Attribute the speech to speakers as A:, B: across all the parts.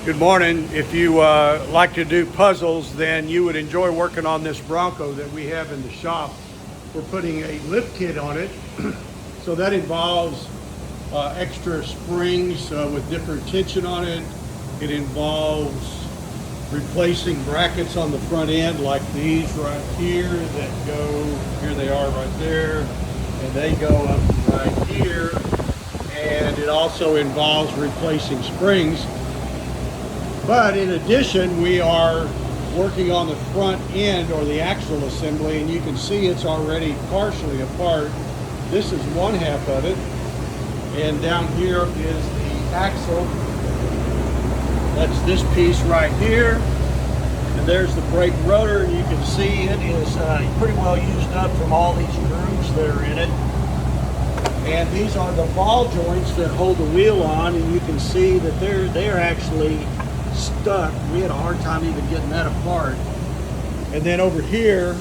A: Good morning. If you like to do puzzles, then you would enjoy working on this Bronco that we have in the shop. We're putting a lift kit on it. So that involves extra springs with different tension on it. It involves replacing brackets on the front end like these right here that go, here they are right there, and they go up right here. And it also involves replacing springs. But in addition, we are working on the front end or the axle assembly, and you can see it's already partially apart. This is one half of it, and down here is the axle. That's this piece right here, and there's the brake rotor, and you can see it is pretty well used up from all these grooves that are in it. And these are the ball joints that hold the wheel on, and you can see that they're actually stuck. We had a hard time even getting that apart. And then over here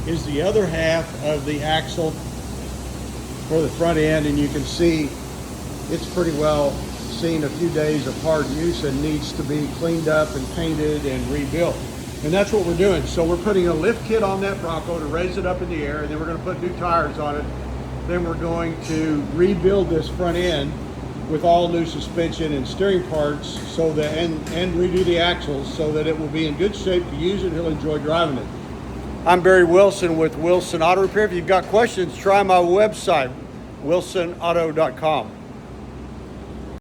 A: is the other half of the axle for the front end, and you can see it's pretty well seen a few days of hard use and needs to be cleaned up and painted and rebuilt. And that's what we're doing. So we're putting a lift kit on that Bronco to raise it up in the air, and then we're going to put new tires on it. Then we're going to rebuild this front end with all new suspension and steering parts, so that and redo the axles so that it will be in good shape to use it. He'll enjoy driving it. I'm Barry Wilson with Wilson Auto Repair. If you've got questions, try my website, wilsonauto.com.